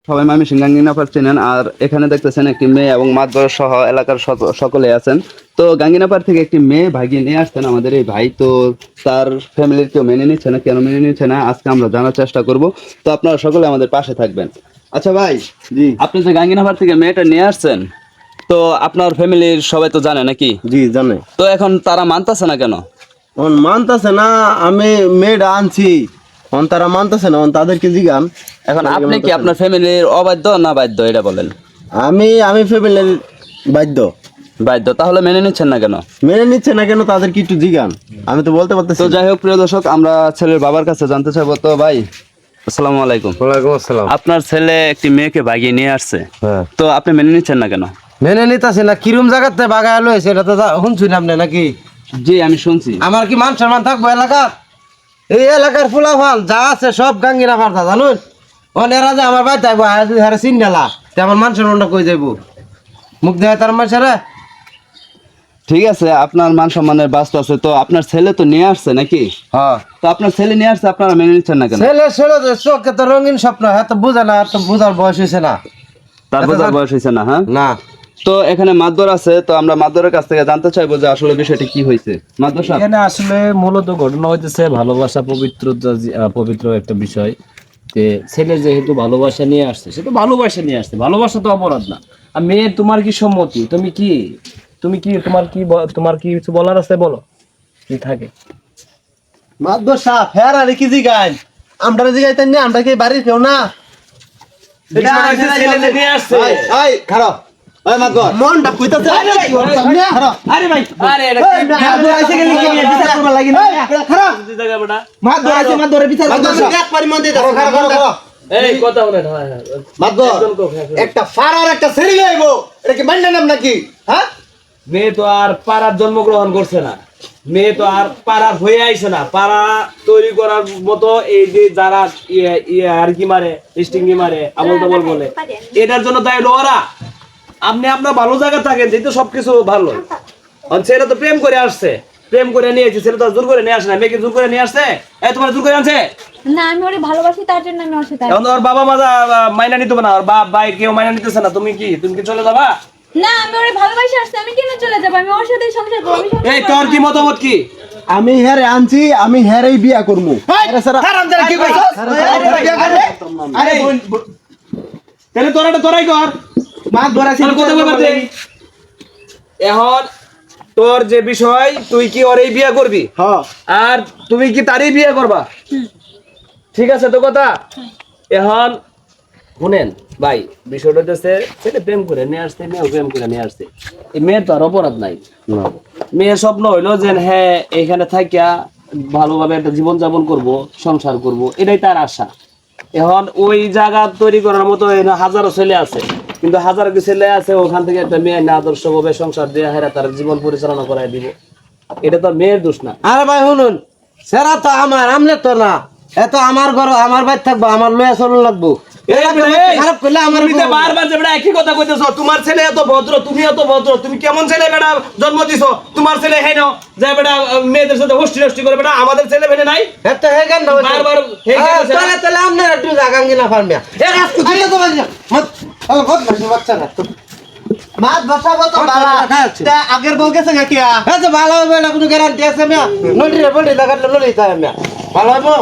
সবাই ময়মনসিংহ গাঙ্গিনাপাড় চেনেন, আর এখানে দেখতেছেন একটি মেয়ে এবং মাতবর সহ এলাকার সকলে আছেন। তো গাঙ্গিনাপাড় থেকে একটি মেয়ে ভাগিয়ে নিয়ে আসছেন আমাদের এই ভাই। তো তার ফ্যামিলির কেউ মেনে নিচ্ছে না, কেন মেনে নিচ্ছে না আজকে আমরা জানার চেষ্টা করব। তো আপনারা সকলে আমাদের পাশে থাকবেন। আচ্ছা ভাই, জি আপনি যে গাঙ্গিনাপাড় থেকে মেয়েটা নিয়ে আসছেন, তো আপনার ফ্যামিলির সবাই তো জানে নাকি? জি জানে। তো এখন তারা মানতেছে না কেন? মানতেছে না, আমি মেয়েটা আনছি, তারা মানতেছে না, তাদেরকে জিগান। এখন আপনি কি আপনার ফ্যামিলির অবাধ্য না বাধ্য এটা বলেন? আমি ফ্যামিলির বাধ্য। বাধ্য, তাহলে মেনে নিচ্ছেন না কেন? মেনে নিচ্ছে না কেন তাদেরকে একটু জিগান, আমি তো বলতে পারতেছি। তো যাই হোক প্রিয় দর্শক, আমরা ছেলের বাবার কাছে জানতে চাইবো। তো ভাই আসসালামু আলাইকুম। ওয়ালাইকুম আসসালাম। আপনার ছেলে একটি মেয়েকে ভাগিয়ে নিয়ে আসছে, হ্যাঁ, তো আপনি মেনে নিচ্ছেন না কেন? মেনে নিতেছি না। কিরম জায়গাতে বাগায় লইছে এটা তো শুনছি না আপনি নাকি? জি আমি শুনছি। আমার কি মান সম্মান থাকবো এলাকার? এই এলাকার ফুলাফাল যা আছে সব গাঙ্গিনা ফার্তা জানুন। এরা যে আমার বাড়িতে আইবো হারে চিন গেলা, আমার মান সম্মানটা কই যাইব? মুখ দেয় তার মানুষেরা। ঠিক আছে, আপনার মান সম্মানের বাস্তু আছে, তো আপনার ছেলে তো নিয়ে আসছে নাকি? হ্যাঁ, তো আপনার ছেলে নিয়ে আসছে, আপনারা মেনে নিচ্ছেন না কেন? ছেলে ছেলে তো চোখে তো রঙিন স্বপ্ন, এত বুঝে না, এত বুঝার বয়স হয়েছে না। তার বোঝার বয়স হয়েছে না? হ্যাঁ না, তো এখানে মাতবর আছে, তো আমরা মাতবরের কাছ থেকে জানতে চাইবো যে আসলে বিষয়টি কি হয়েছে। মাতবর সাহেব, এখানে আসলে মূলত ঘটনা হইতেছে ভালোবাসা পবিত্র একটা বিষয়। যে ছেলে যেহেতু ভালোবাসা নিয়ে আসছে, সে তো ভালোবাসা নিয়ে আসছে, ভালোবাসা তো অপরাধ না। আর মেয়ে তোমার কি সম্মতি? তুমি কি তোমার কি কিছু বলার আছে? বলো কি থাকে। মাদবর সাহেব ফের আর কি জিগান, আমরা জিগাইতেন না, আমরা কি বাড়ির কেউ না? ছেলে নিয়ে আসছে। এই খারাপ, এই মাদবর মনটা কইতাছে। আরে ভাই, আরে এটা কি মাদবর আইছে গেলি কি বিচার করবা লাগি না? খারাপ জায়গা বেটা। মাদবর আইছে, মাদবরের বিচার করবা এক পারি মন দিতে। খারাপ এই কথা বলেন। হ্যাঁ হ্যাঁ, মাদবর একজন কোক, একজন। একটা ফারার একটা ছেড়ে যাইবো, এটা কি মাইন্ড নাম নাকি? হ্যাঁ, মেয়ে তো আর পাড়ার জন্মগ্রহণ করছে না, মেয়ে তো আর পাড়ার হয়ে আইছে না। পাড়া তৈরি করার মতো এই যে যারা আর কি মারে, স্টিঙ্গি মারে, আমল তামল বলে, এটার জন্য দায়ী হলো ওরা। আপনি আপনার ভালো জায়গা থাকেন, যেহেতু সবকিছু ভালো। ছেলে তো প্রেম করে আসছে, প্রেম করে নিয়েছে, ছেলে তো জোর করে নিয়ে আসে না। মেয়েকে জোর করে নিয়ে আসছে? এই তোমার জোর করে আনছে? না, আমি ওরে ভালোবাসি, তার জন্য আমি ওর সাথে এখন ওর বাবা মা মাইনা নিতে না, ওর বাপ ভাই কেউ মাইনা নিতেছে না। তুমি কি চলে যাবা? না, আমি ওরে ভালোবাসি আসছে, আমি কেন চলে যাব? আমি ওর সাথেই সংসার করব। আমি সংসার এই করব। তোর কি মতামত কি? আমি হেরে আনছি, আমি হেরেই বিয়া করবো। আরে স্যার হারামজাদা কি কইছস? আরে তাহলে তোরাই কর। মাদবর আইছে তাহলে কথা কইবার দে। এখন তোর যে বিষয়, তুই কি ওরই বিয়ে করবি? হ্যাঁ, আর তুমি কি তারই বিয়ে করবা? ঠিক আছে তো কথা। এখন শুনেন ভাই, বিষয়টা হচ্ছে ছেলে প্রেম করে নিয়ে আসছে, মেয়েও প্রেম করে নিয়ে আসছে। এই মেয়ের তো আর অপরাধ নাই। মেয়ের স্বপ্ন হইলো যে হ্যাঁ এখানে থাকিয়া ভালোভাবে একটা জীবন যাপন করব, সংসার করব, এটাই তার আশা। এখন ওই জায়গা তৈরি করার মতো হাজারো ছেলে আছে, কিন্তু হাজারো কি ছেলে আছে ওখান থেকে একটা মেয়ে না আদর্শভাবে সংসার দিয়ে হেরা তার জীবন পরিচালনা করাই দিব। এটা তো মেয়ের দোষ না। আরে ভাই শুনুন, সেরা তো আমার, আমলে তো না। এত আমার ঘর, আমার বাড়ি থাকবো, আমার লয়া চলন লাগবো। খারাপ করলে আমার বারবার যে বেটা একই কথা কইতেছ। তোমার ছেলে এত ভদ্র, তুমি এত ভদ্র, তুমি কেমন ছেলে বেটা জন্ম দিছো? তোমার ছেলে হেন যে বেটা মেয়েদের সাথে হোস্টি নষ্টি করে, বেটা আমাদের ছেলে ভেনে নাই। এত হেগান না বারবার হেগান তাহলে তাহলে আপনার একটু জাগাঙ্গি না ফার্মিয়া এ কাজ করতে তো বাজনা মত আরে বহুত বাচ্চা না তো মাদ বসাবো তো বাবা। তা আগের বউ গেছে নাকি? এই তো ভালো হবে না, কোনো গ্যারান্টি আছে মিয়া? নড়ি রে বড়ি লাগালে লড়ি তাই মিয়া ভালো হবে।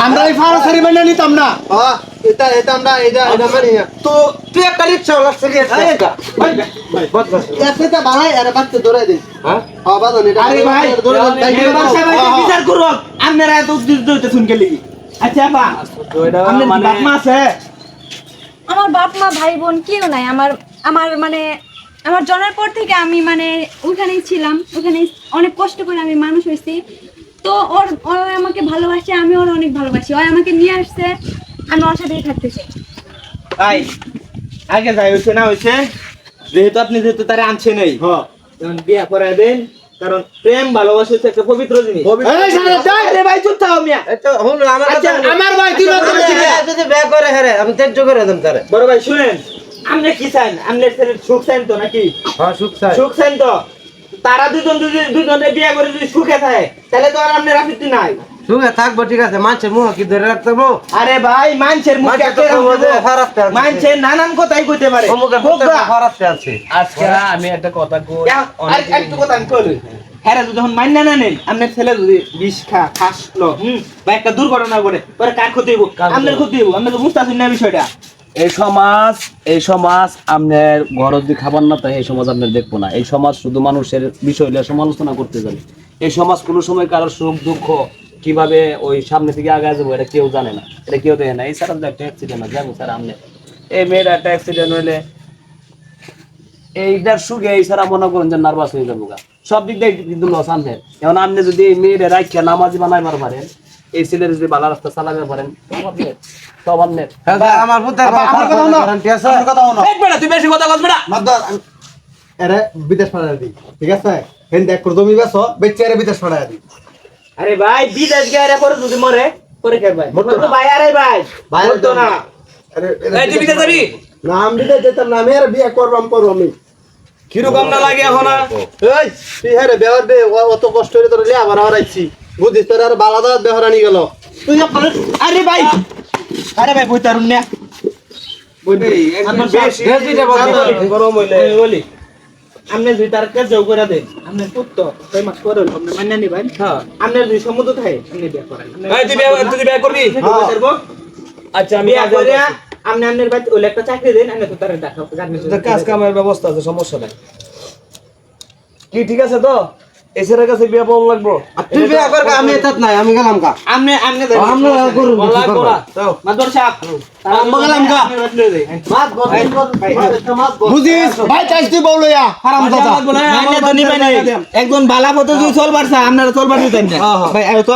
আমরা এই ফারা সারি মানে নিতাম না। হ্যাঁ, এটা আমরা এটা মানি না। তো তুই একটা রিক্সা লাগছে কি আছে ভাই ভাই বহুত বাস এসেটা বালাই আরে বাচ্চা ধরে দিন। হ্যাঁ হ্যাঁ বাবা এটা আরে ভাই ধরে দিন। বিচার করব আপনারা এত উদ্দেশ্য শুনকে লাগি। আচ্ছা আপা তো এটা আপনার মানে বাপ মা আছে? আমার বাপ মা ভাই বোন কেউ নাই। আমার আমার মানে আমার জন্মের পর থেকে আমি মানে ওখানেই ছিলাম, ওখানে অনেক কষ্ট করে আমি মানুষ হয়েছি। তো ও আমাকে ভালোবাসে, আমি ওর অনেক ভালোবাসি। ও আমাকে নিয়ে আসছে, আমি ওর সাথেই থাকতে চাই। আই আগে যাই হইছে না হইছে, যেহেতু তারে আনছে নেই হ্যাঁ, এখন বিয়া করে দেন, কারণ প্রেম ভালোবাসা হচ্ছে একটা পবিত্র জিনিস। এই সারা দাই রে ভাই চুপ থাও মিয়া। এটা হল আমার আচ্ছা কথা আমার ভাই তুই না করে দিলে যদি বিয়া করে হেরে আমি তেজ্য করে দেন তারে। বড় ভাই শুনেন, আপনি কি চান? আপনি সুখ চান তো নাকি? হ্যাঁ সুখ চাই। সুখ চান তো? তারা দুজনে বিয়া করে যদি সুখে থাকে তাহলে তো আর আপনার আপত্তি নাই। সুখে থাকবো ঠিক আছে মানুষের মুখ কি ধরে রাখতে পারবো আরে ভাই মানুষের মুখে মানুষের তো খবর খারাপতে আছে। মানুষের নানান কথাই কইতে পারে অমুকের হোক প্রত্যেকটা গা। খারাপতে আছে আজকে আমি একটা কথা কই আর একটু কথা আমি কই হ্যাঁ যখন মান্য না নেন আপনার ছেলে যদি বিষ খাসলো বা একটা দুর্ঘটনা ঘটে পরে কার ক্ষতি হইব আপনার ক্ষতি হইব আপনি তো বুঝতে পারছেন না বিষয়টা এই সমাজ আপনার ঘর অব্দি খাবার না তাই এই সমাজ আপনার দেখবো না এই সমাজ শুধু মানুষের বিষয় নিয়ে সমালোচনা করতে জানে এই সমাজ কোনো সময় কারোর সুখ দুঃখ কিভাবে ওই সামনে থেকে আগে যাবো এটা কেউ জানে না এটা কেউ দেখে না এই স্যার একটা অ্যাক্সিডেন্ট হয় যাবো স্যার আপনি এই মেয়ের একটা অ্যাক্সিডেন্ট হইলে এইটার সুখে এই স্যার মনে করেন যে নার্ভাস হয়ে যাবো গা। সব দিক দিয়ে কিন্তু লস আনবেন এখন আপনি যদি এই মেয়ের রাখিয়া নামাজি বানাইবার পারেন এই ছেলের যদি ভালো রাস্তা চালাতে পারেন সব আপনার আমার পুত্রের গ্যারান্টি আছে তুই বেশি কথা বলবি না এরে বিদেশ পাঠায় দিই ঠিক আছে হেন দেখ করে জমি বেছো বেচে এরে বিদেশ পাঠায় দিই আরে ভাই বিদেশ গিয়ে পরে যদি মরে পরে কে ভাই মরতো তো ভাই আরে ভাই বাইরে মরতো না এই তুই বিদেশ যাবি নাম দিতে যেতাম না আমি আর বিয়ে করবাম করব আমি কিরকম না লাগে এখন এই তুই হ্যাঁ রে বেহর দে অত কষ্ট করে তোর লিয়া আবার আইছি বুঝিস তোর আর বালাদাত বেহর আনি গেল তুই আরে ভাই বই তারুন না গরম হইলে বলি আপনি দুই তার কাজ যাও করে দেন আপনার পুত্র 6 মাস পরে হলো আপনি মান্য নিবেন হ্যাঁ আপনার দুই সম্মত থাকে আপনি বিয়ে করেন তুই বিয়ে করবি আচ্ছা আমি বিয়ে করে আপনি আপনার বাড়িতে ওই একটা চাকরি দেন আপনি তো তার দেখা কাজ কামের ব্যবস্থা আছে সমস্যা নাই কি ঠিক আছে তো এসের কাছে বিয়ে পাওয়া লাগবো তুই বিয়ে করবে আমি এত নাই আমি গেলাম কা আপনি আমরা করব লাগবো না মাদর সাহেব আমরা গেলাম কা মাত বুঝিস ভাই চাইছ তুই বউলয়া হারামজাদা একজন বালা পথে যদি চলবার আপনারা চলবার দিতেন না ভাই আয় তো